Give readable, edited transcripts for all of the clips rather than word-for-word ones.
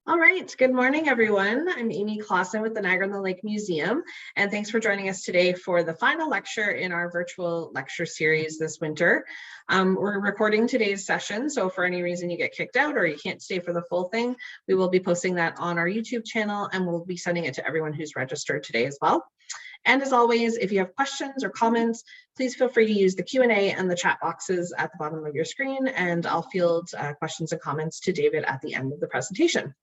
All right, good morning, everyone. I'm Amy Clausen with the Niagara-on-the-Lake Museum, and thanks for joining us today for the final lecture in our virtual lecture series this winter. We're recording today's session, so for any reason you get kicked out or you can't stay for the full thing, we will be posting that on our YouTube channel, and we'll be sending it to everyone who's registered today as well. And as always, if you have questions or comments, please feel free to use the Q&A and the chat boxes at the bottom of your screen, and I'll field questions and comments to David at the end of the presentation.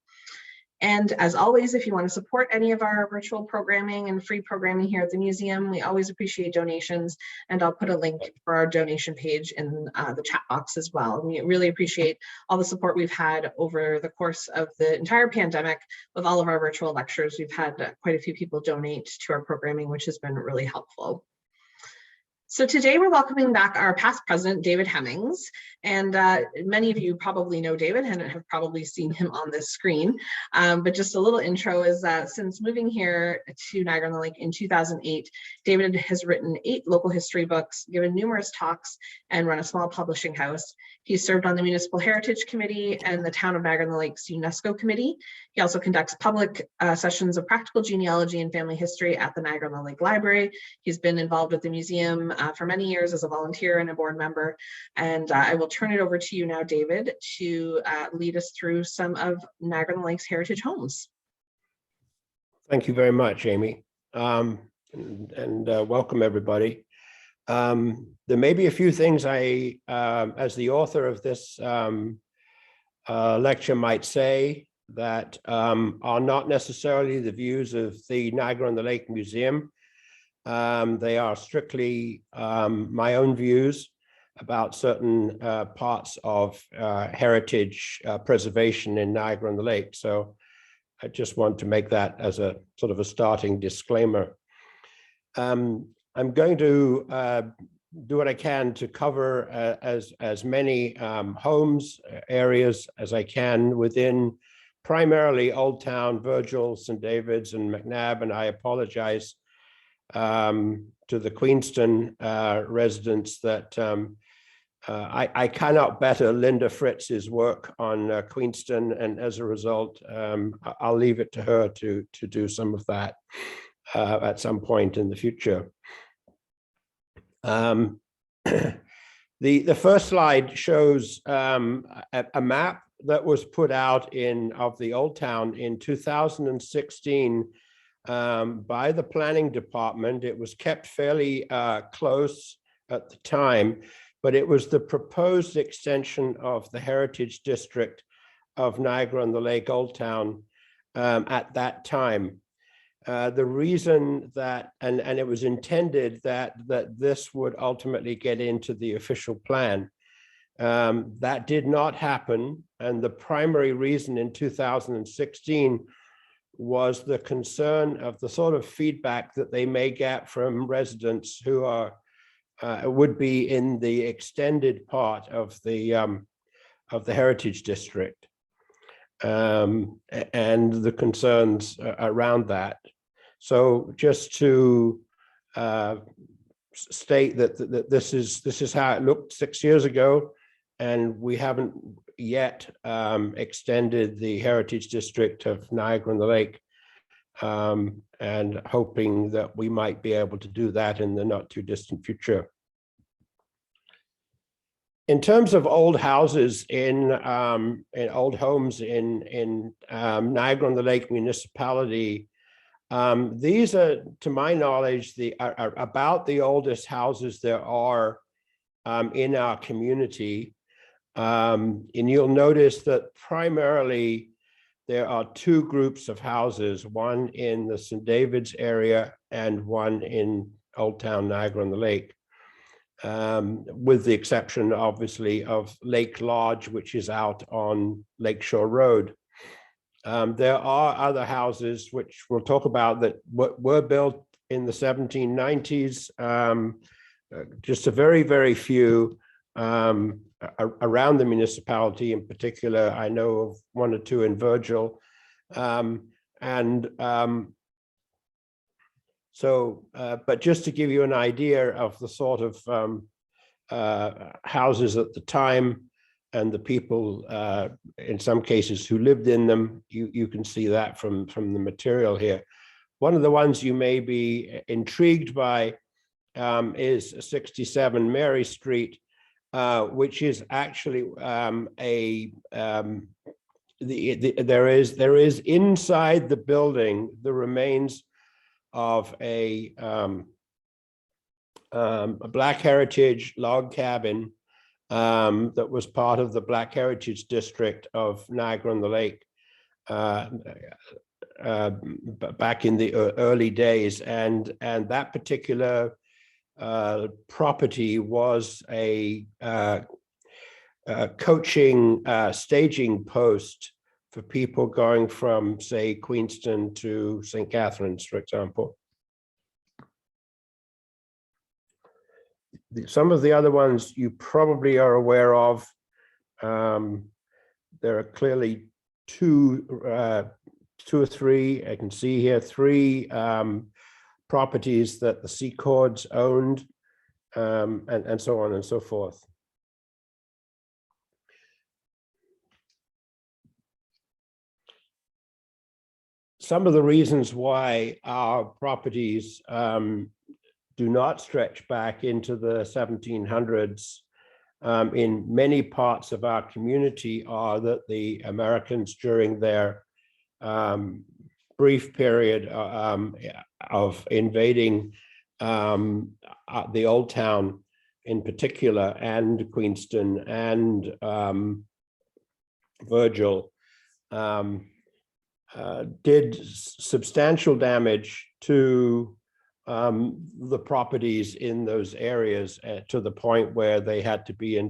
And as always, if you want to support any of our virtual programming and free programming here at the museum, we always appreciate donations, and I'll put a link for our donation page in the chat box as well. We really appreciate all the support we've had over the course of the entire pandemic with all of our virtual lectures. We've had quite a few people donate to our programming, which has been really helpful. So today we're welcoming back our past president, David Hemmings, and many of you probably know David and have probably seen him on this screen, but just a little intro is that since moving here to Niagara-on-the-Lake in 2008, David has written 8 local history books, given numerous talks, and run a small publishing house. He served on the Municipal Heritage Committee and the Town of Niagara-on-the-Lake's UNESCO Committee. He also conducts public sessions of practical genealogy and family history at the Niagara-on-the-Lake Library. He's been involved with the museum for many years as a volunteer and a board member. And I will turn it over to you now, David, to lead us through some of Niagara-on-the-Lake's heritage homes. Thank you very much, Amy. Welcome, everybody. There may be a few things I, as the author of this lecture might say that are not necessarily the views of the Niagara-on-the-Lake Museum. They are strictly my own views about certain parts of heritage preservation in Niagara-on-the-Lake. So I just want to make that as a sort of a starting disclaimer. I'm going to do what I can to cover as many homes, areas as I can within primarily Old Town, Virgil, St. David's, and McNabb, and I apologize to the Queenston residents that I cannot better Linda Fritz's work on Queenston, and as a result, I'll leave it to her to do some of that at some point in the future. The first slide shows a map that was put out of the Old Town in 2016 by the planning department. It was kept fairly close at the time, but it was the proposed extension of the Heritage District of Niagara-on-the-Lake Old Town at that time. The reason that, and it was intended that this would ultimately get into the official plan. That did not happen, and the primary reason in 2016 was the concern of the sort of feedback that they may get from residents who are would be in the extended part of the Heritage District, and the concerns around that. So just to state that this is how it looked 6 years ago, and we haven't yet extended the Heritage District of Niagara-on-the-Lake, and hoping that we might be able to do that in the not too distant future. In terms of old houses in old homes in Niagara-on-the-Lake municipality, these are, to my knowledge, about the oldest houses there are in our community. And you'll notice that primarily there are 2 groups of houses, one in the St. David's area and one in Old Town Niagara-on-the-Lake, with the exception, obviously, of Lake Lodge, which is out on Lakeshore Road. There are other houses, which we'll talk about, that were built in the 1790s, just a very, very few around the municipality. In particular, I know of 1 or 2 in Virgil. But just to give you an idea of the sort of houses at the time, and the people, in some cases, who lived in them. You can see that from the material here. One of the ones you may be intrigued by is 67 Mary Street, which is actually there is inside the building the remains of a Black Heritage log cabin that was part of the Black Heritage District of Niagara-on-the-Lake back in the early days, and that particular property was a coaching staging post for people going from, say, Queenston to St. Catharines, for example. Some of the other ones you probably are aware of. There are clearly two or three, I can see here, three properties that the Secords owned, and so on and so forth. Some of the reasons why our properties do not stretch back into the 1700s in many parts of our community are that the Americans, during their brief period of invading the Old Town in particular, and Queenston and Virgil, did substantial damage to the properties in those areas to the point where they had to be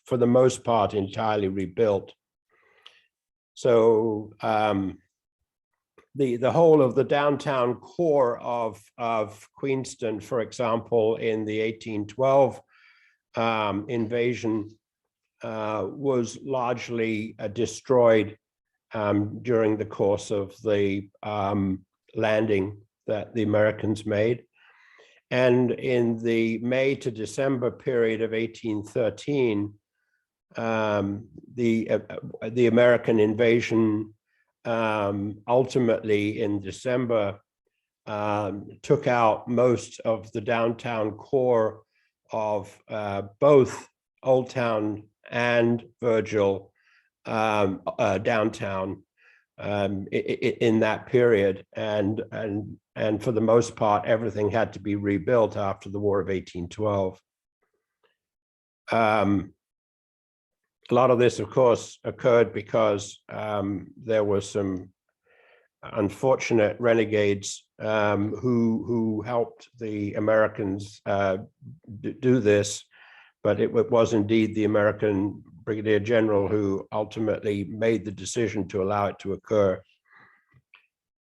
for the most part, entirely rebuilt. So the whole of the downtown core of Queenston, for example, in the 1812 invasion, was largely destroyed during the course of the landing that the Americans made. And in the May to December period of 1813, the American invasion ultimately in December took out most of the downtown core of both Old Town and Virgil downtown in that period, and for the most part, everything had to be rebuilt after the War of 1812. A lot of this, of course, occurred because there were some unfortunate renegades who helped the Americans do this, but it was indeed the American Brigadier General who ultimately made the decision to allow it to occur.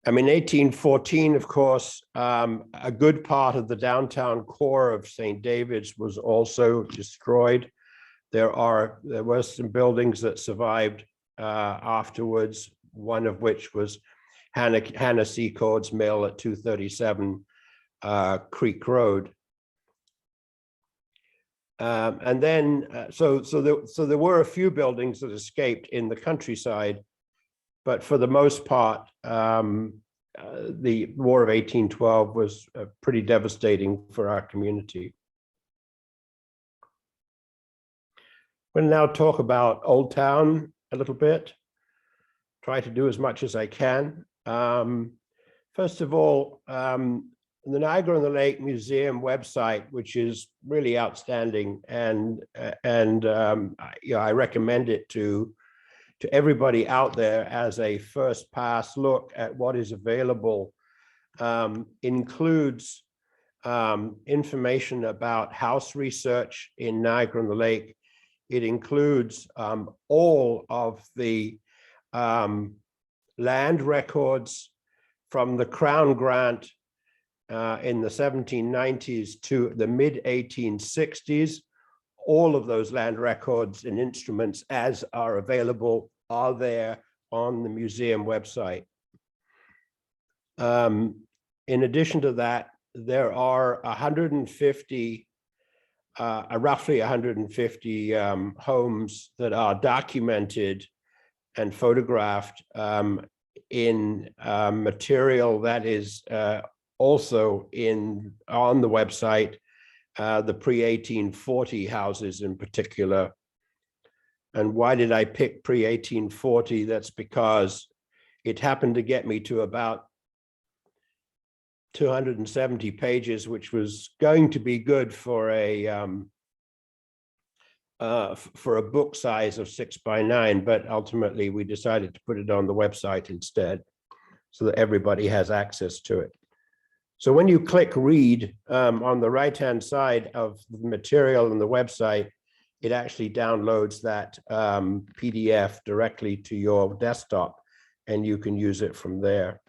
I mean, 1814, of course, a good part of the downtown core of St. David's was also destroyed. There were some buildings that survived afterwards, one of which was Hannah Secord's mill at 237 Creek Road. And then, so there were a few buildings that escaped in the countryside, but for the most part, the War of 1812 was pretty devastating for our community. We'll now talk about Old Town a little bit, try to do as much as I can. First of all, the Niagara-on-the-Lake Museum website, which is really outstanding, and I recommend it to everybody out there as a first pass look at what is available, includes information about house research in Niagara-on-the-Lake. It includes all of the land records from the Crown Grant in the 1790s to the mid-1860s. All of those land records and instruments, as are available, are there on the museum website. In addition to that, there are 150 roughly 150 homes that are documented and photographed in material that is also on the website, the pre-1840 houses in particular. And why did I pick pre-1840? That's because it happened to get me to about 270 pages, which was going to be good for a book size of 6x9, but ultimately we decided to put it on the website instead, so that everybody has access to it. So when you click read on the right-hand side of the material on the website, it actually downloads that PDF directly to your desktop, and you can use it from there.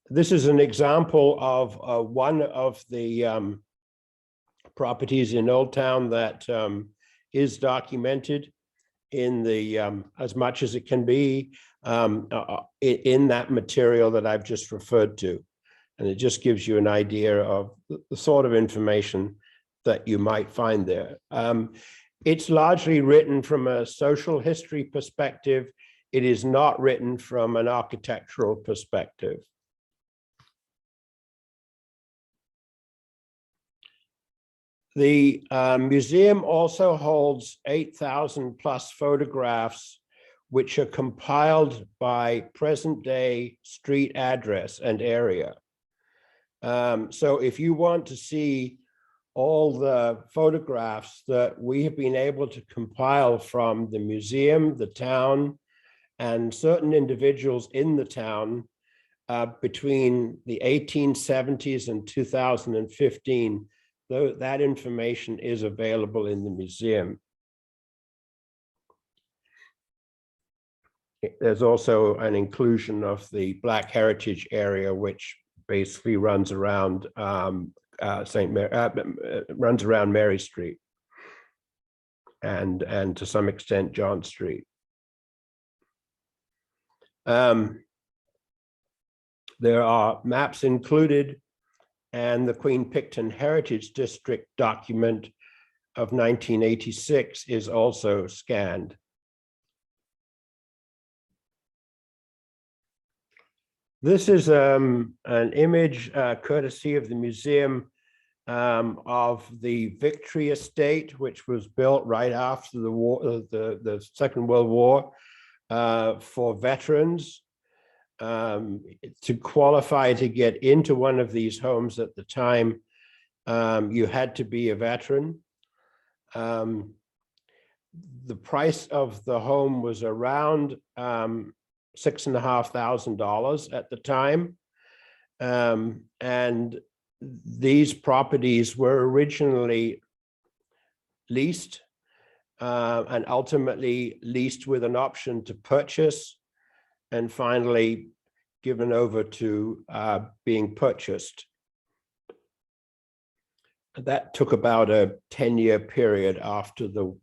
This is an example of one of the properties in Old Town that is documented in the as much as it can be in that material that I've just referred to. And it just gives you an idea of the sort of information that you might find there. It's largely written from a social history perspective. It is not written from an architectural perspective. The museum also holds 8,000 plus photographs, which are compiled by present day street address and area. So if you want to see all the photographs that we have been able to compile from the museum, the town, and certain individuals in the town between the 1870s and 2015, that information is available in the museum. There's also an inclusion of the Black Heritage area, which basically runs around runs around Mary Street and to some extent John Street. There are maps included, and the Queen Picton Heritage District document of 1986 is also scanned. This is an image courtesy of the museum of the Victory Estate, which was built right after the war, the Second World War, for veterans. To qualify to get into one of these homes at the time, you had to be a veteran. The price of the home was around $6,500 at the time. And these properties were originally leased and ultimately leased with an option to purchase, and finally given over to being purchased. That took about a 10-year period after the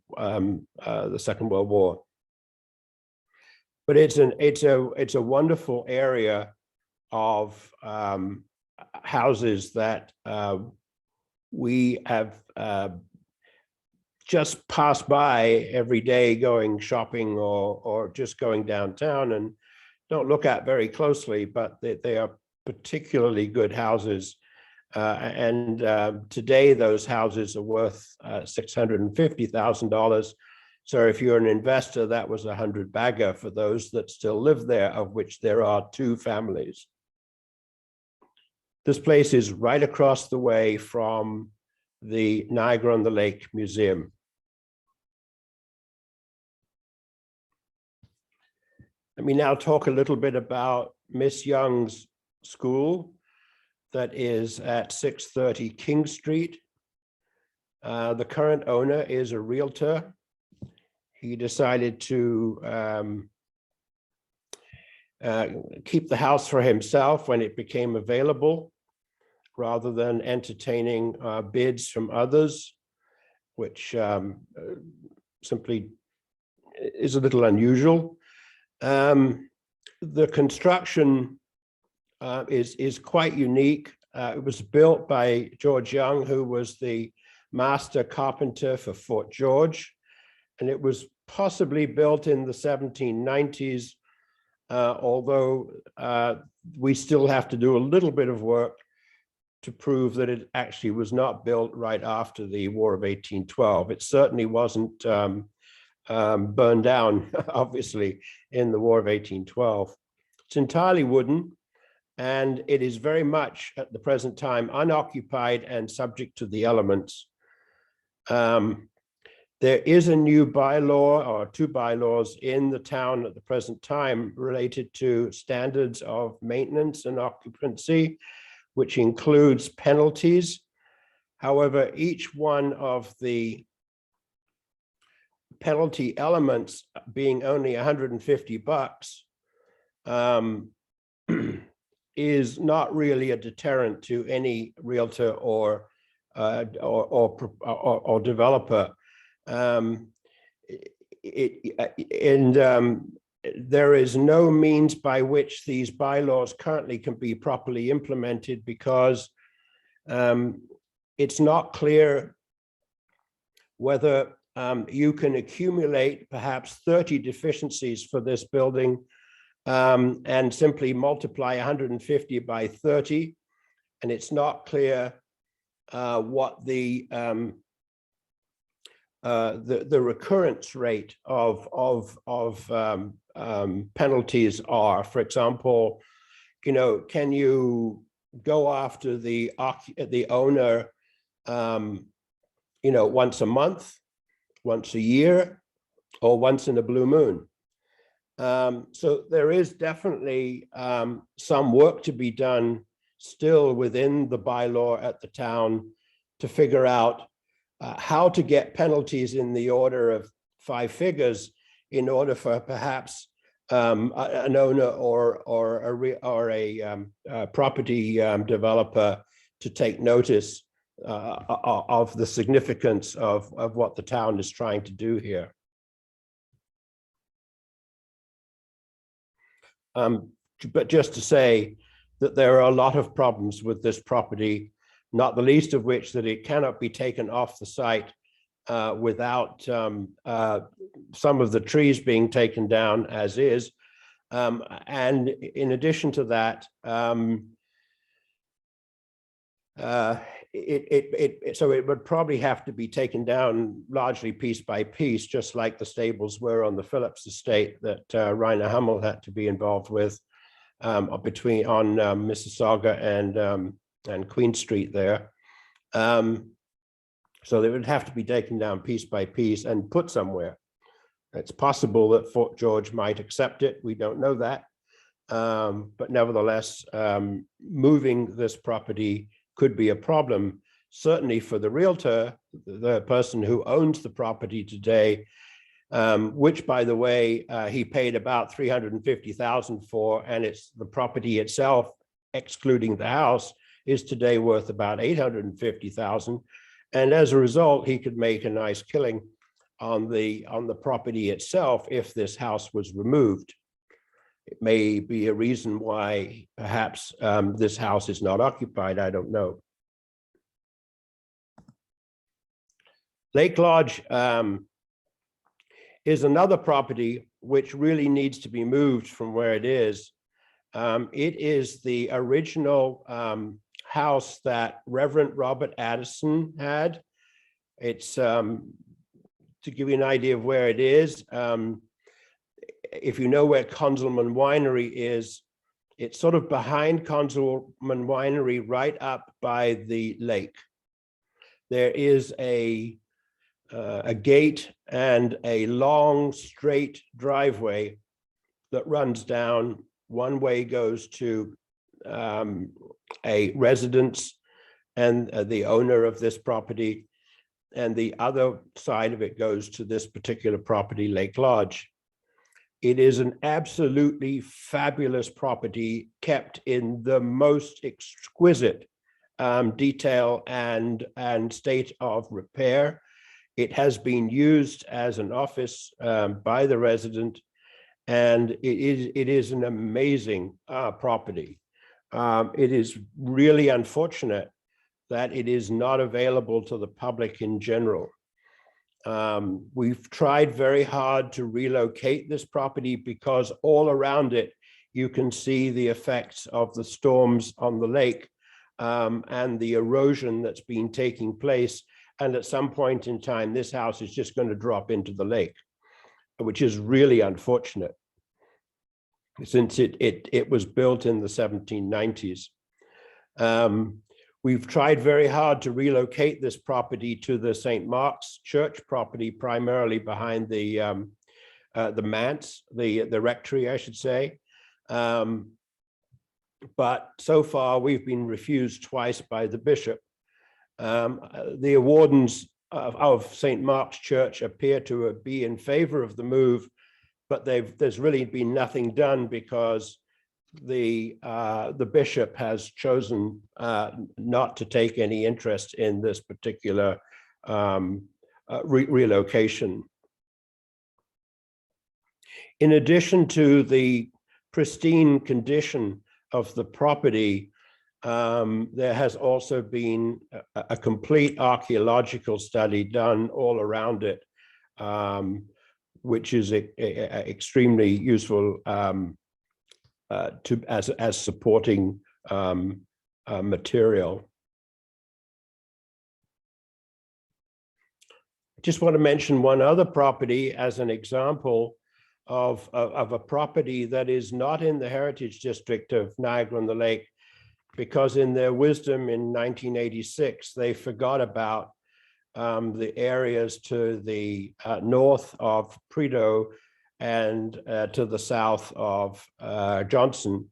Second World War. But it's a wonderful area of houses that we have just passed by every day going shopping or just going downtown, and don't look at very closely, but they are particularly good houses. Today those houses are worth $650,000. So if you're an investor, that was a 100-bagger for those that still live there, of which there are 2 families. This place is right across the way from the Niagara-on-the-Lake Museum. Let me now talk a little bit about Miss Young's school that is at 630 King Street. The current owner is a realtor. He decided to keep the house for himself when it became available, rather than entertaining bids from others, which simply is a little unusual. The construction is quite unique. It was built by George Young, who was the master carpenter for Fort George, and it was possibly built in the 1790s, although we still have to do a little bit of work to prove that it actually was not built right after the War of 1812. It certainly wasn't burned down, obviously, in the War of 1812. It's entirely wooden, and it is very much at the present time unoccupied and subject to the elements. There is a new bylaw, or two bylaws in the town at the present time related to standards of maintenance and occupancy, which includes penalties. However, each one of the penalty elements being only $150 is not really a deterrent to any realtor or developer. There is no means by which these bylaws currently can be properly implemented, because it's not clear whether you can accumulate perhaps 30 deficiencies for this building and simply multiply 150 by 30, and it's not clear what the recurrence rate of penalties are. For example, can you go after the owner, once a month, once a year, or once in a blue moon? So there is definitely some work to be done still within the bylaw at the town to figure out how to get penalties in the order of 5 figures in order for perhaps an owner or a property developer to take notice of the significance of what the town is trying to do here. But just to say that there are a lot of problems with this property, not the least of which that it cannot be taken off the site without some of the trees being taken down as is. And in addition to that, so it would probably have to be taken down largely piece by piece, just like the stables were on the Phillips estate that Rainer Hummel had to be involved with on Mississauga and Queen Street there. So they would have to be taken down piece by piece and put somewhere. It's possible that Fort George might accept it. We don't know that. But nevertheless, moving this property could be a problem, certainly for the realtor, the person who owns the property today, which, by the way, he paid about $350,000 for, and it's the property itself, excluding the house, is today worth about $850,000. And as a result, he could make a nice killing on the property itself if this house was removed. It may be a reason why perhaps this house is not occupied. I don't know. Lake Lodge is another property which really needs to be moved from where it is. It is the original house that Reverend Robert Addison had. It's, to give you an idea of where it is, if you know where Conzelman Winery is, it's sort of behind Conzelman Winery, right up by the lake. There is a gate and a long straight driveway that runs down. One way goes to a residence and the owner of this property, and the other side of it goes to this particular property, Lake Lodge. It is an absolutely fabulous property, kept in the most exquisite detail and state of repair. It has been used as an office by the resident, and it is an amazing property. it is really unfortunate that it is not available to the public in general. We've tried very hard to relocate this property because all around it, you can see the effects of the storms on the lake and the erosion that's been taking place. And at some point in time, this house is just going to drop into the lake, which is really unfortunate since it was built in the 1790s. We've tried very hard to relocate this property to the St. Mark's Church property, primarily behind the manse, the rectory, I should say. But so far, we've been refused twice by the bishop. The wardens of St. Mark's Church appear to be in favor of the move, but there's really been nothing done because the bishop has chosen not to take any interest in this particular relocation. In addition to the pristine condition of the property, there has also been a complete archaeological study done all around it, which is extremely useful as supporting material. Just want to mention one other property as an example of a property that is not in the Heritage District of Niagara-on-the-Lake, because in their wisdom in 1986, they forgot about the areas to the north of Prideaux and to the south of Johnson.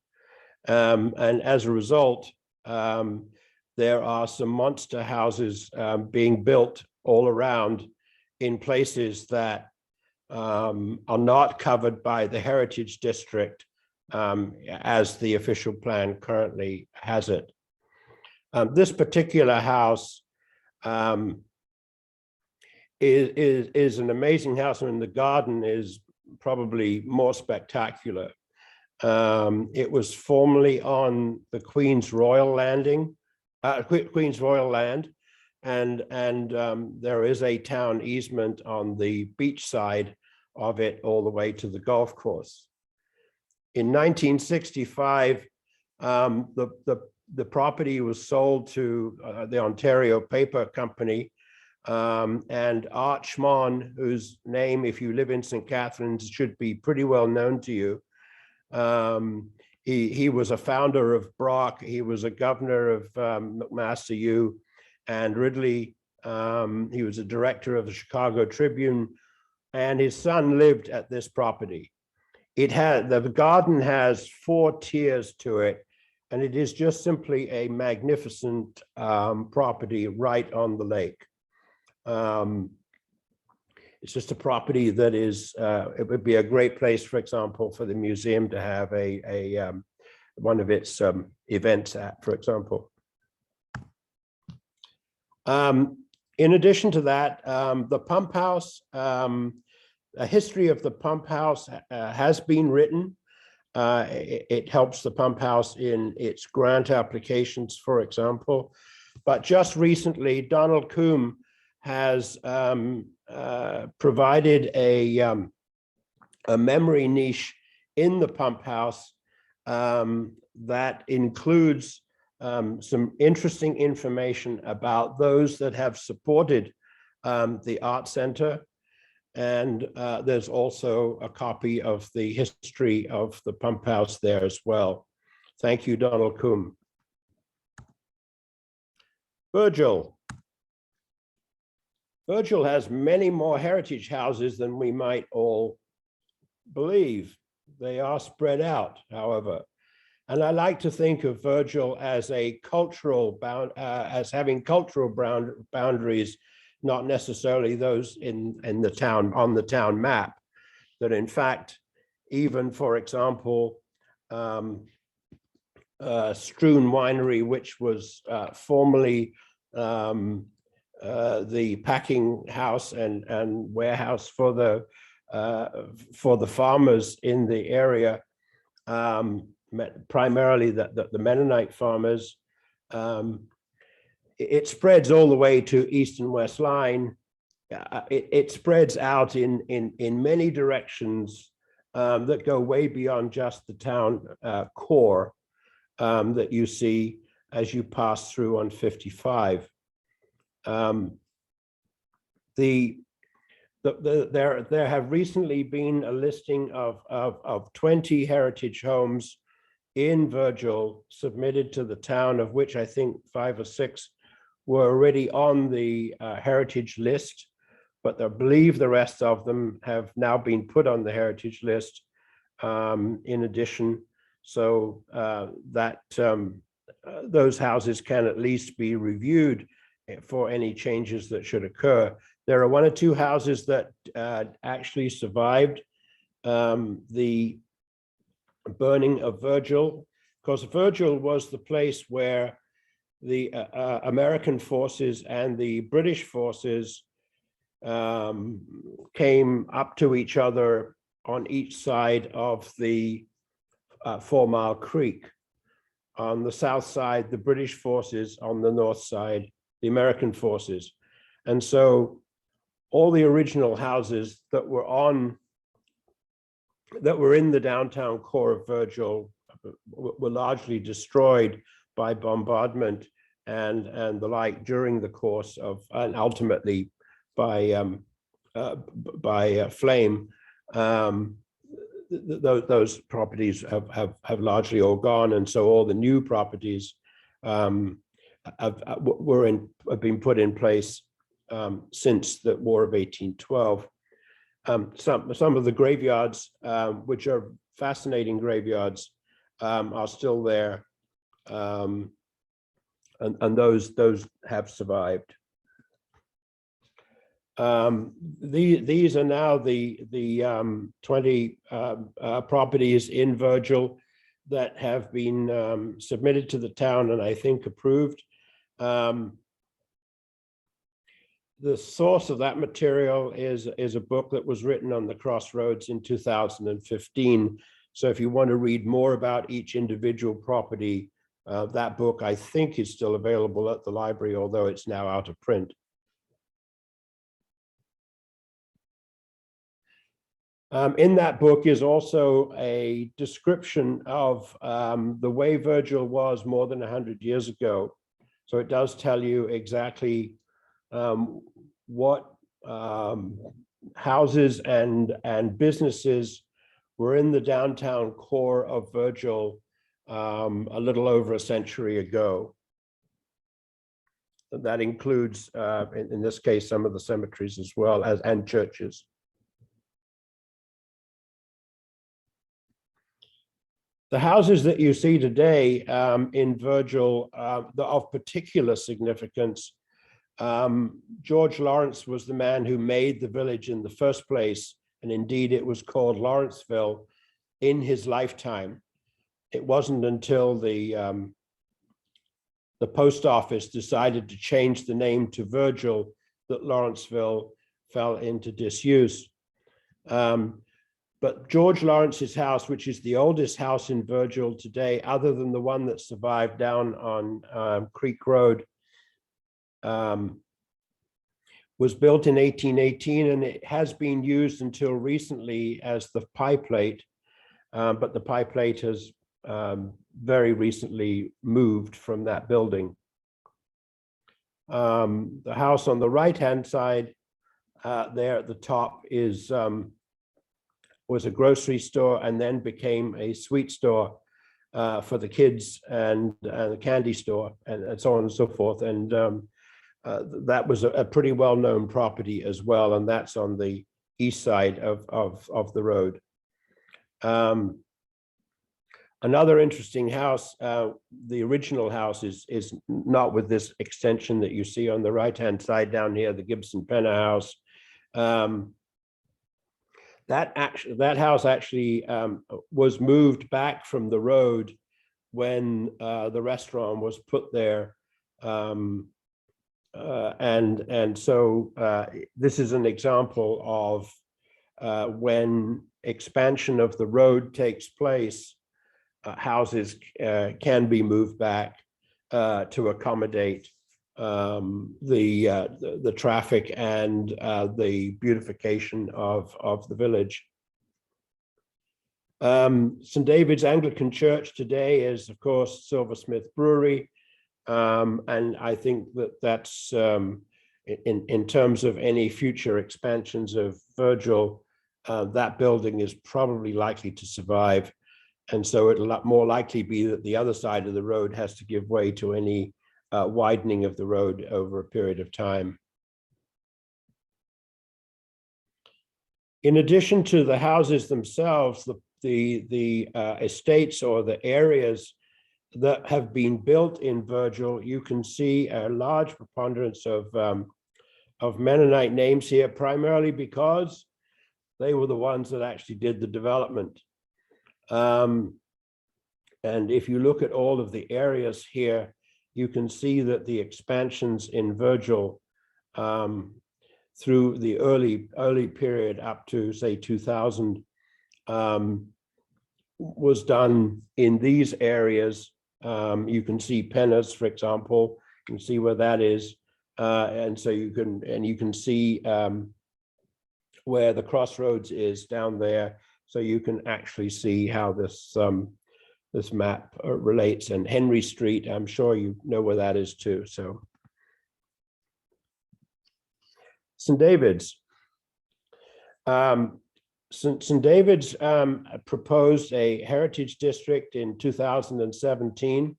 And as a result, there are some monster houses being built all around in places that are not covered by the Heritage District as the official plan currently has it. This particular house is an amazing house, and the garden is probably more spectacular. It was formerly on the Queen's Royal Landing, Queen's Royal Land, and there is a town easement on the beach side of it all the way to the golf course. In 1965, the property was sold to the Ontario Paper Company, and Art Schmann, whose name, if you live in St. Catharines, should be pretty well known to you. He was a founder of Brock. He was a governor of McMaster U and Ridley. He was a director of the Chicago Tribune, and his son lived at this property. The garden has 4 tiers to it, and it is just simply a magnificent property right on the lake. It's just a property that is, it would be a great place, for example, for the museum to have one of its events at, for example. In addition to that, the Pumphouse, a history of the Pumphouse has been written. It helps the Pumphouse in its grant applications, for example. But just recently, Donald Coombe has provided a memory niche in the Pumphouse that includes some interesting information about those that have supported the Art Center. And there's also a copy of the history of the Pumphouse there as well. Thank you, Donald Coombe. Virgil. Virgil has many more heritage houses than we might all believe. They are spread out, however. And I like to think of Virgil as a cultural as having cultural boundaries, not necessarily those in the town, on the town map. That in fact, even for example, Stroon Winery, which was formerly the packing house and warehouse for the farmers in the area, primarily the Mennonite farmers. It spreads all the way to East and West Line. It spreads out in many directions that go way beyond just the town core that you see as you pass through on 55. There have recently been a listing of 20 heritage homes in Virgil submitted to the town, of which I think 5 or 6 were already on the heritage list, but I believe the rest of them have now been put on the heritage list in addition, so that those houses can at least be reviewed for any changes that should occur. There are 1 or 2 houses that actually survived the burning of Virgil, because Virgil was the place where the American forces and the British forces came up to each other on each side of the 4 Mile Creek. On the south side, the British forces; on the north side, the American forces. And so all the original houses that were in the downtown core of Virgil were largely destroyed by bombardment and the like during the course of, and ultimately by flame. Those properties have largely all gone, and so all the new properties have been put in place since the War of 1812. Some of the graveyards, which are fascinating graveyards, are still there, and those have survived. These are now the 20 properties in Virgil that have been submitted to the town and I think approved. The source of that material is a book that was written on the Crossroads in 2015. So if you want to read more about each individual property, that book I think is still available at the library, although it's now out of print. In that book is also a description of the way Virgil was more than 100 years ago. So it does tell you exactly what houses and businesses were in the downtown core of Virgil a little over a century ago. That includes, in this case, some of the cemeteries as well as and churches. The houses that you see today in Virgil of particular significance. George Lawrence was the man who made the village in the first place, and indeed it was called Lawrenceville in his lifetime. It wasn't until the post office decided to change the name to Virgil that Lawrenceville fell into disuse. But George Lawrence's house, which is the oldest house in Virgil today, other than the one that survived down on Creek Road, was built in 1818, and it has been used until recently as the pie plate, but the pie plate has very recently moved from that building. The house on the right-hand side there at the top is was a grocery store and then became a sweet store for the kids and a candy store and so on and so forth. And that was a pretty well-known property as well, and that's on the east side of the road. Another interesting house, the original house is not with this extension that you see on the right-hand side down here, the Gibson Penna house. That house actually was moved back from the road when the restaurant was put there. And so this is an example of when expansion of the road takes place, houses can be moved back to accommodate the traffic and the beautification of the village. St. David's Anglican Church today is, of course, Silversmith Brewery. And I think that that's, in terms of any future expansions of Virgil, that building is probably likely to survive. And so it'll more likely be that the other side of the road has to give way to any widening of the road over a period of time. In addition to the houses themselves, the estates or the areas that have been built in Virgil, you can see a large preponderance of Mennonite names here, primarily because they were the ones that actually did the development. And if you look at all of the areas here, you can see that the expansions in Virgil through the early period up to, say, 2000 was done in these areas. You can see Pennis, for example. You can see where that is, and so you can see where the crossroads is down there. So you can actually see how this this map relates. And Henry Street, I'm sure you know where that is too. So St. David's. St. David's proposed a heritage district in 2017,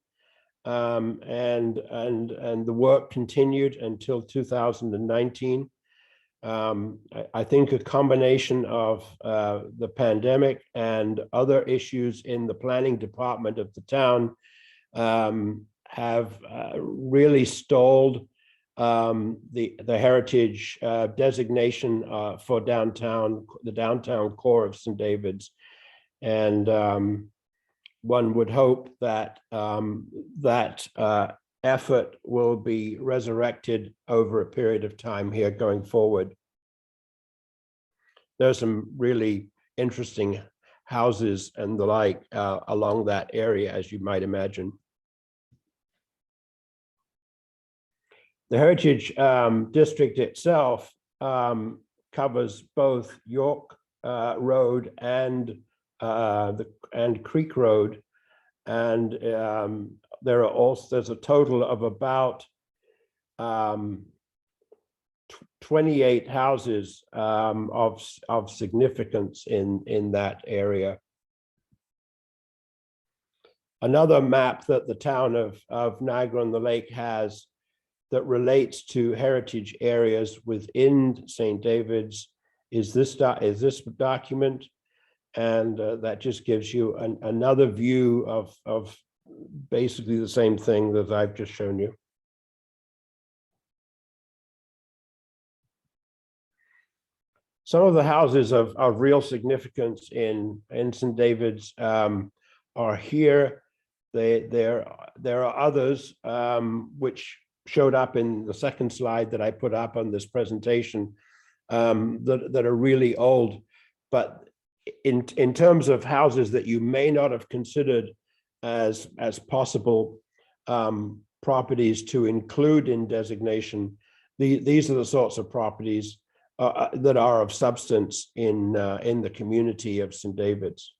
and the work continued until 2019. I think a combination of the pandemic and other issues in the planning department of the town have really stalled the heritage designation for downtown, the downtown core of St. David's. And one would hope that that effort will be resurrected over a period of time here going forward. There's some really interesting houses and the like along that area, as you might imagine. The Heritage District itself covers both York Road and Creek Road, and there's a total of about 28 houses of significance in that area. Another map that the town of Niagara-on-the-Lake has that relates to heritage areas within St. David's is this document, and that just gives you another view of basically the same thing that I've just shown you. Some of the houses of real significance in St. David's are here. There are others which showed up in the second slide that I put up on this presentation that are really old. But in terms of houses that you may not have considered as possible properties to include in designation, these are the sorts of properties that are of substance in the community of St. David's.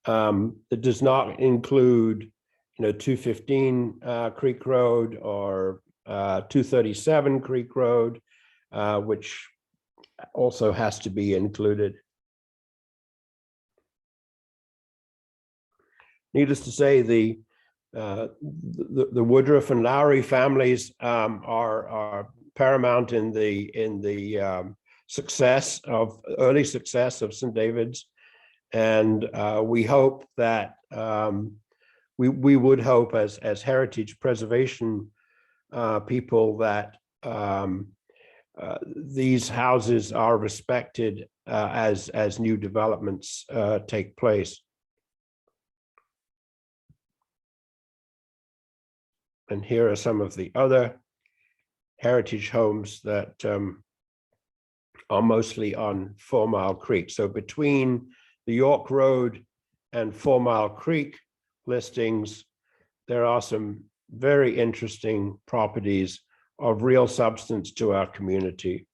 It does not include 215 Creek Road or 237 Creek Road, which also has to be included. Needless to say, the Woodruff and Lowry families are paramount in the early success of St. David's, and we hope that we would hope as heritage preservation people that these houses are respected as new developments take place. And here are some of the other heritage homes that are mostly on 4 Mile Creek. So between the York Road and 4 Mile Creek listings, there are some very interesting properties of real substance to our community.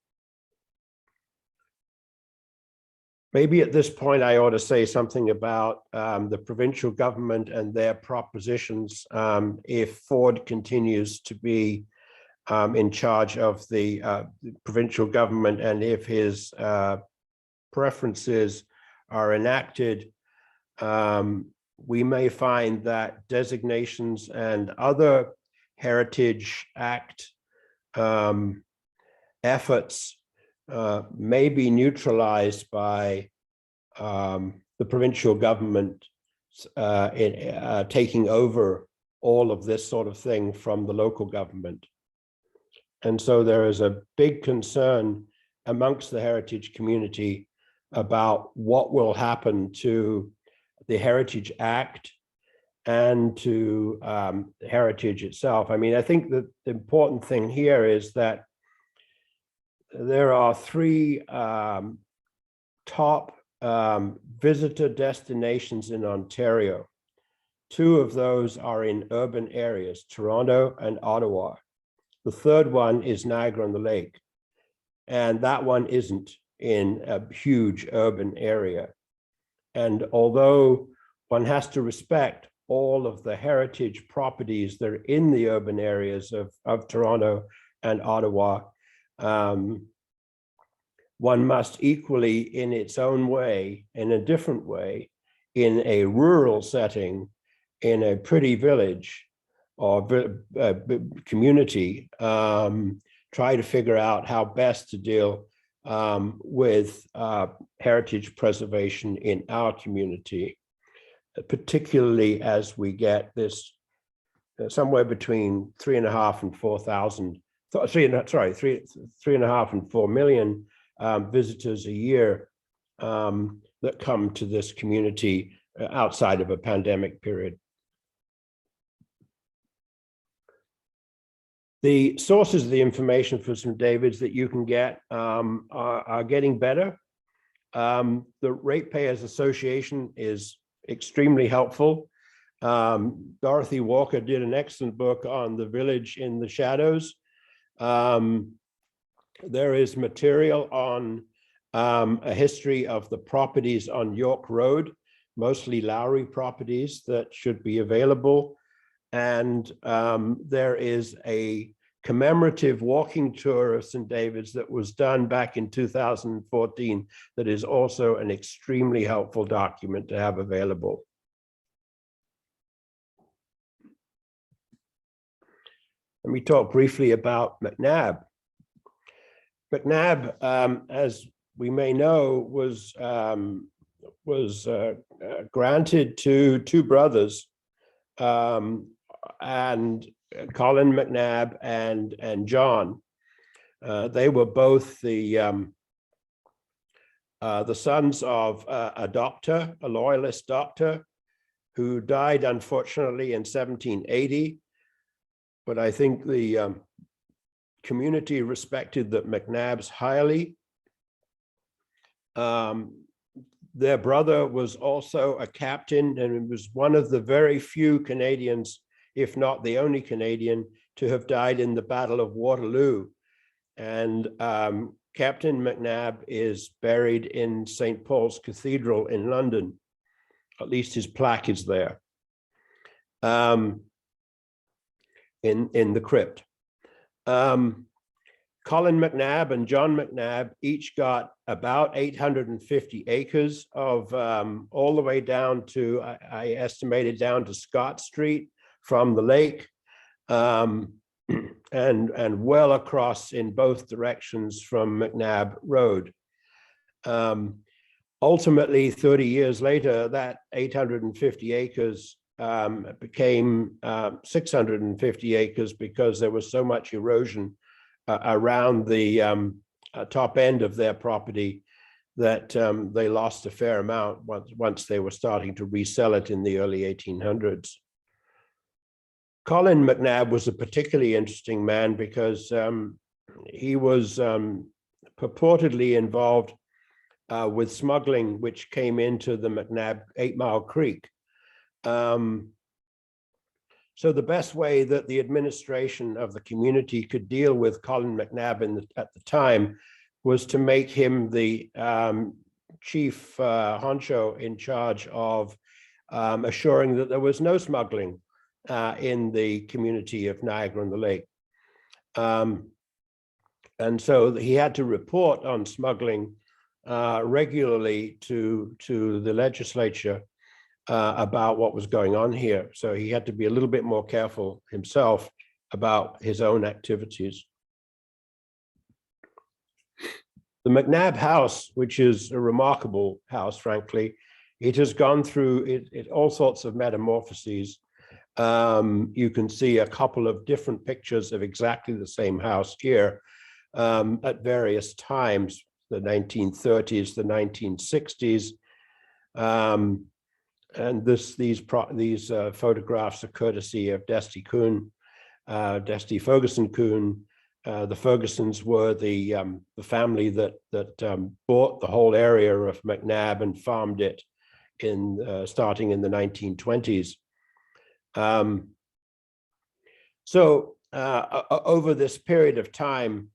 Maybe at this point, I ought to say something about the provincial government and their propositions if Ford continues to be in charge of the provincial government, and if his preferences are enacted. We may find that designations and other Heritage Act efforts may be neutralized by the provincial government taking over all of this sort of thing from the local government. And so there is a big concern amongst the heritage community about what will happen to the Heritage Act and to heritage itself. I mean, I think that the important thing here is that there are 3 top visitor destinations in Ontario. 2 of those are in urban areas, Toronto and Ottawa. The 3rd one is Niagara-on-the-Lake, and that one isn't in a huge urban area. And although one has to respect all of the heritage properties that are in the urban areas of Toronto and Ottawa, one must equally, in its own way, in a different way, in a rural setting, in a pretty village or community, try to figure out how best to deal with heritage preservation in our community, particularly as we get this somewhere between 3.5 and 4,000, 3.5 and 4 million visitors a year that come to this community outside of a pandemic period. The sources of the information for St. David's that you can get are getting better. The Ratepayers Association is extremely helpful. Dorothy Walker did an excellent book on the village in the shadows. There is material on a history of the properties on York Road, mostly Lowry properties, that should be available. And there is a commemorative walking tour of St. David's that was done back in 2014 that is also an extremely helpful document to have available. Let me talk briefly about McNabb. McNabb, as we may know, was granted to 2 brothers, and Colin McNabb and John. They were both the sons of a doctor, a loyalist doctor, who died unfortunately in 1780. But I think the community respected the McNabbs highly. Their brother was also a captain, and it was one of the very few Canadians, if not the only Canadian, to have died in the Battle of Waterloo. And Captain McNabb is buried in St. Paul's Cathedral in London. At least his plaque is there in the crypt. Colin McNabb and John McNabb each got about 850 acres of all the way down to, I estimated down to Scott Street from the lake, and well across in both directions from McNabb Road. Ultimately, 30 years later, that 850 acres became 650 acres because there was so much erosion around the top end of their property that they lost a fair amount once they were starting to resell it in the early 1800s. Colin McNabb was a particularly interesting man because he was purportedly involved with smuggling, which came into the McNabb 8 Mile Creek. So the best way that the administration of the community could deal with Colin McNabb at the time was to make him the chief honcho in charge of assuring that there was no smuggling in the community of Niagara-on-the-Lake. And so he had to report on smuggling regularly to the legislature about what was going on here. So he had to be a little bit more careful himself about his own activities. The McNabb House, which is a remarkable house, frankly, it has gone through all sorts of metamorphoses. You can see a couple of different pictures of exactly the same house here at various times, the 1930s, the 1960s. And these photographs are courtesy of Desty Ferguson Kuhn. The Fergusons were the family that bought the whole area of McNabb and farmed it starting in the 1920s. So over this period of time,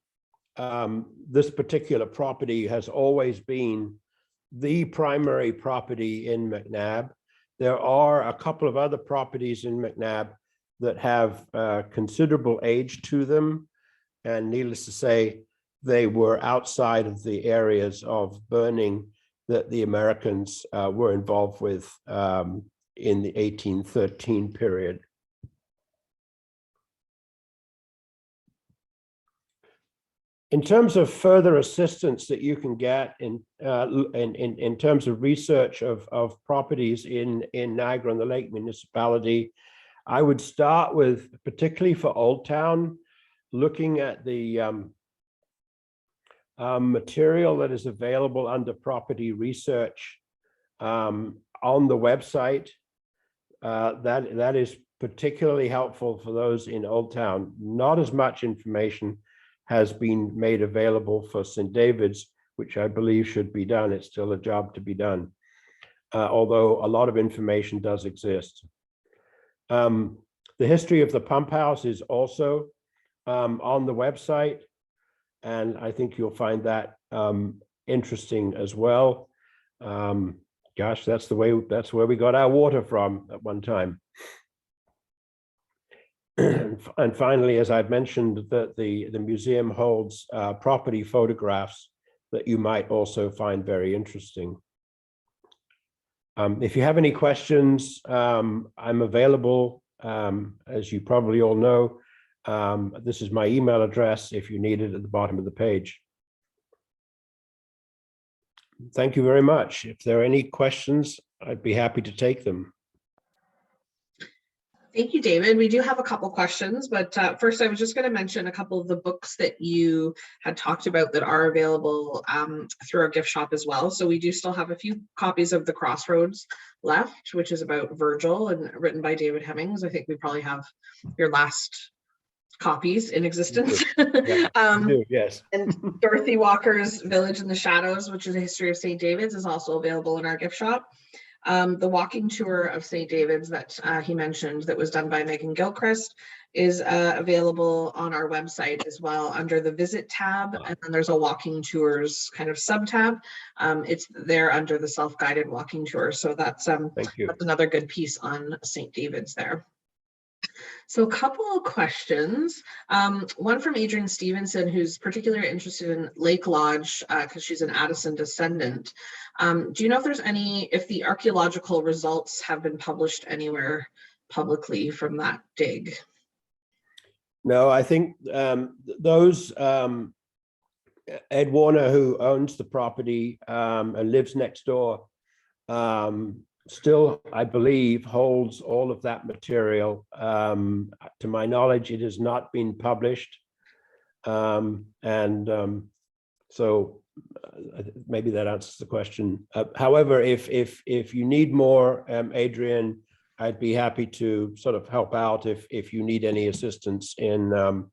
this particular property has always been the primary property in McNabb. There are a couple of other properties in McNabb that have considerable age to them. And needless to say, they were outside of the areas of burning that the Americans were involved with in the 1813 period. In terms of further assistance that you can get in terms of research of properties in Niagara-on-the-Lake municipality, I would start with, particularly for Old Town, looking at the material that is available under property research on the website. That is particularly helpful for those in Old Town. Not as much information has been made available for St. David's, which I believe should be done. It's still a job to be done, although a lot of information does exist. The history of the Pumphouse is also on the website, and I think you'll find that interesting as well. Gosh, that's where we got our water from at one time. And finally, as I've mentioned, that the museum holds property photographs that you might also find very interesting. If you have any questions, I'm available. As you probably all know, this is my email address if you need it at the bottom of the page. Thank you very much. If there are any questions, I'd be happy to take them. Thank you, David. We do have a couple questions, but first I was just going to mention a couple of the books that you had talked about that are available through our gift shop as well. So we do still have a few copies of The Crossroads left, which is about Virgil and written by David Hemmings. I think we probably have your last copies in existence. Yeah, yes. And Dorothy Walker's Village in the Shadows, which is a history of St. David's, is also available in our gift shop. The walking tour of St. David's that he mentioned that was done by Megan Gilchrist is available on our website as well under the visit tab, and then there's a walking tours kind of sub tab. It's there under the self-guided walking tour. So that's that's another good piece on St. David's there. So a couple of questions. One from Adrienne Stevenson, who's particularly interested in Lake Lodge because she's an Addison descendant. Do you know if there's if the archaeological results have been published anywhere publicly from that dig? No, I think those Ed Warner, who owns the property and lives next door, still, I believe, holds all of that material. To my knowledge, it has not been published. So maybe that answers the question. However, if you need more, Adrian, I'd be happy to sort of help out if you need any assistance in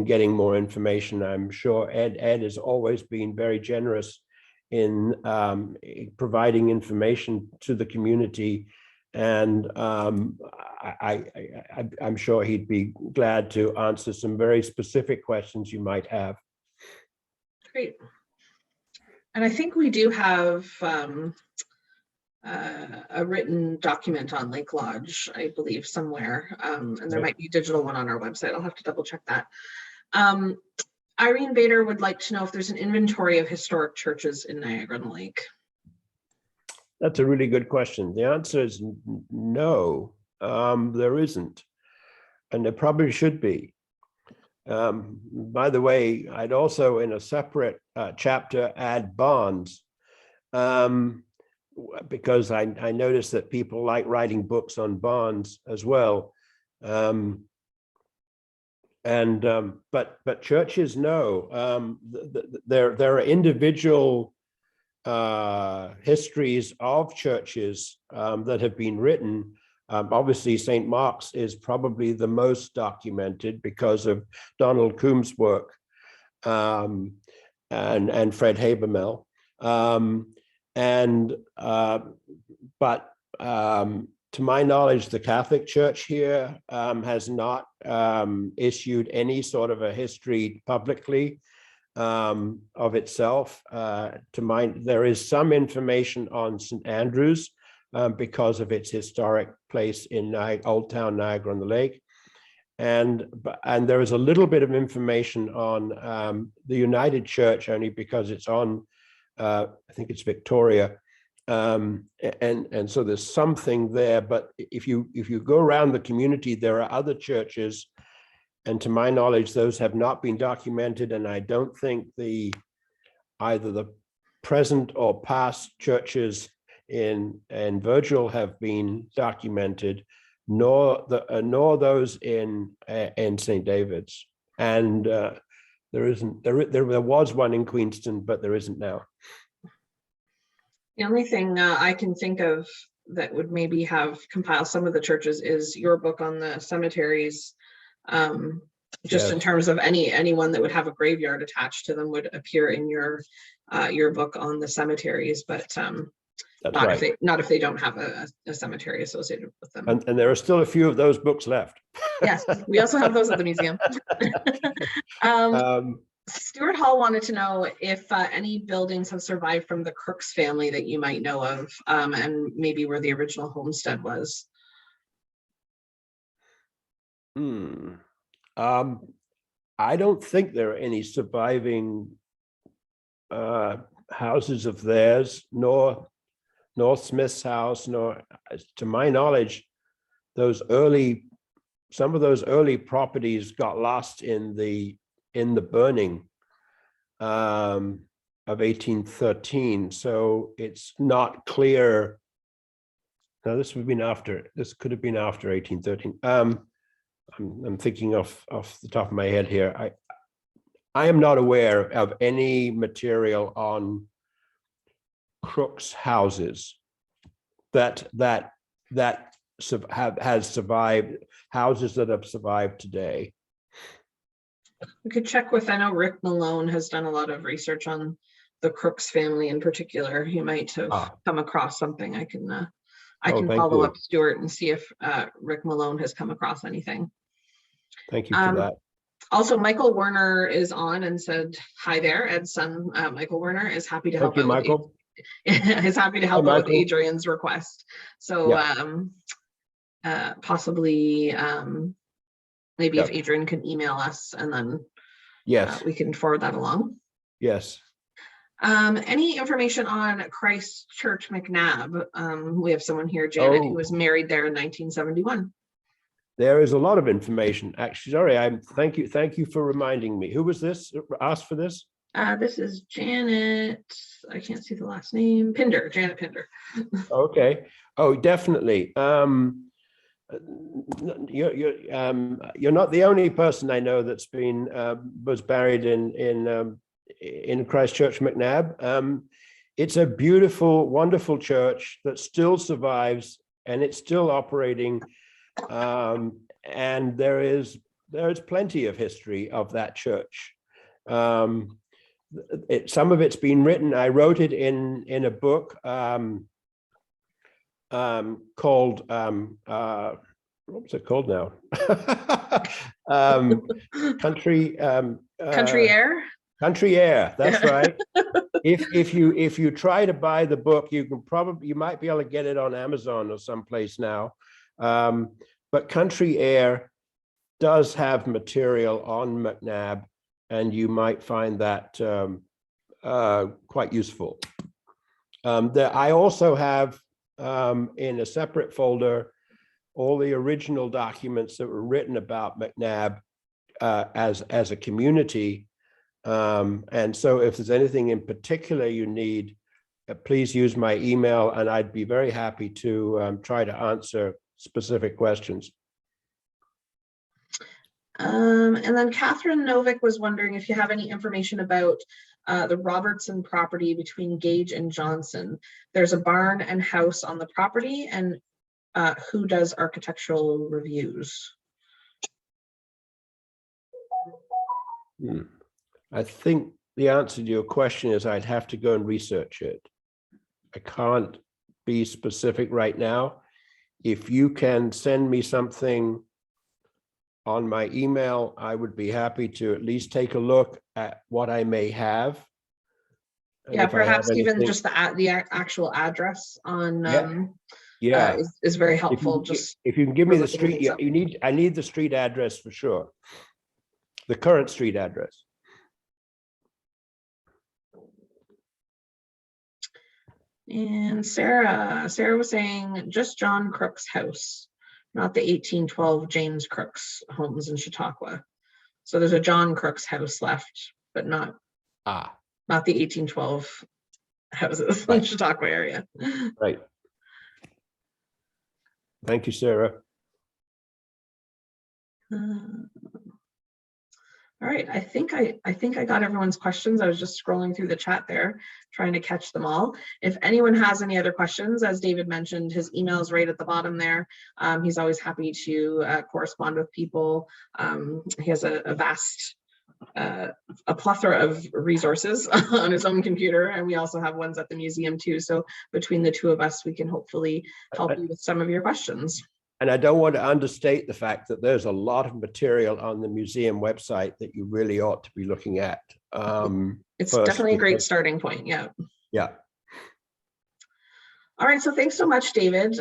getting more information. I'm sure Ed has always been very generous in providing information to the community. And I'm sure he'd be glad to answer some very specific questions you might have. Great. And I think we do have a written document on Lake Lodge, I believe, somewhere. And there might be a digital one on our website. I'll have to double check that. Irene Bader would like to know if there's an inventory of historic churches in Niagara-on-the-Lake. That's a really good question. The answer is no, there isn't. And there probably should be. By the way, I'd also, in a separate chapter, add barns, because I noticed that people like writing books on barns as well. But churches, no. There are individual histories of churches that have been written. Obviously, St. Mark's is probably the most documented because of Donald Coombs' work and Fred Habermel. But to my knowledge, the Catholic Church here has not issued any sort of a history publicly of itself. There is some information on St. Andrews because of its historic place in Old Town Niagara-on-the-Lake. And there is a little bit of information on the United Church, only because it's on, I think it's Victoria. And so there's something there, but if you go around the community, there are other churches, and to my knowledge, those have not been documented. And I don't think either the present or past churches in Virgil have been documented, nor those in St. David's. And there was one in Queenston, but there isn't now. The only thing I can think of that would maybe have compiled some of the churches is your book on the cemeteries. Just in terms of anyone that would have a graveyard attached to them would appear in your book on the cemeteries, but not if they don't have a cemetery associated with them. And there are still a few of those books left. Yes, we also have those at the museum. Stuart Hall wanted to know if any buildings have survived from the Crooks family that you might know of, and maybe where the original homestead was. I don't think there are any surviving houses of theirs, nor Smith's house, nor, to my knowledge, some of those early properties got lost in the burning of 1813. So it's not clear. Now this could have been after 1813. I'm thinking off the top of my head here. I am not aware of any material on Crooks' houses that has survived, houses that have survived today. We could check with, I know Rick Malone has done a lot of research on the Crooks family in particular. He might have come across something. I can follow up Stuart and see if Rick Malone has come across anything. Thank you for that. Also, Michael Werner is on and said hi there. Ed's son, Michael Werner, is happy to help. Thank you, Michael. Is happy to help out with Adrian's request. So possibly maybe if Adrian can email us, and then we can forward that along. Yes. Any information on Christ Church McNabb? We have someone here, Janet, who was married there in 1971. There is a lot of information. Actually, sorry, thank you for reminding me. Who was this? Asked for this? This is Janet. I can't see the last name. Pinder, Janet Pinder. Okay. Oh, definitely. You're not the only person I know that's was buried in Christ Church McNabb. It's a beautiful, wonderful church that still survives, and it's still operating. And there is plenty of history of that church. some of it's been written. I wrote it in a book called what's it called now? Country Country Air. Country Air. That's Yeah. right. If you try to buy the book, you might be able to get it on Amazon or someplace now. But Country Air does have material on McNabb, and you might find that quite useful. I also have in a separate folder all the original documents that were written about McNabb as a community. And so if there's anything in particular you need, please use my email, and I'd be very happy to try to answer specific questions. And then Catherine Novick was wondering if you have any information about the Robertson property between Gage and Johnson. There's a barn and house on the property, and who does architectural reviews? I think the answer to your question is I'd have to go and research it. I can't be specific right now. If you can send me something on my email, I would be happy to at least take a look at what I may have. And Yeah, if I have perhaps even anything, just the actual address on yeah, is very helpful. if you can give me the looking street, I need the street address for sure. The current street address. And Sarah was saying just John Crook's house, not the 1812 James Crook's homes in Chautauqua. So there's a John Crook's house left, but not the 1812 houses in Chautauqua area. Right. Thank you, Sarah. All right, I think I got everyone's questions. I was just scrolling through the chat there, trying to catch them all. If anyone has any other questions, as David mentioned, his email is right at the bottom there. He's always happy to correspond with people. He has a vast, a plethora of resources on his own computer, and we also have ones at the museum too. So between the two of us, we can hopefully help you with some of your questions. And I don't want to understate the fact that there's a lot of material on the museum website that you really ought to be looking at. It's definitely a great starting point. Yeah. Yeah. All right. So thanks so much, David.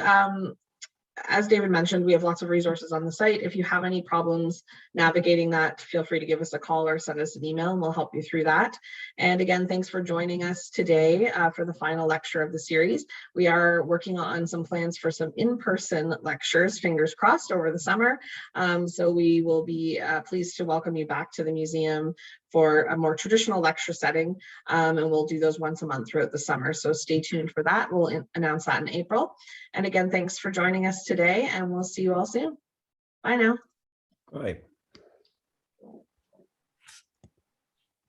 As David mentioned, we have lots of resources on the site. If you have any problems navigating that, feel free to give us a call or send us an email and we'll help you through that. And again, thanks for joining us today for the final lecture of the series. We are working on some plans for some in-person lectures, fingers crossed, over the summer. So we will be pleased to welcome you back to the museum for a more traditional lecture setting, and we'll do those once a month throughout the summer. So stay tuned for that. We'll announce that in April. And again, thanks for joining us today, and we'll see you all soon. Bye now. Bye.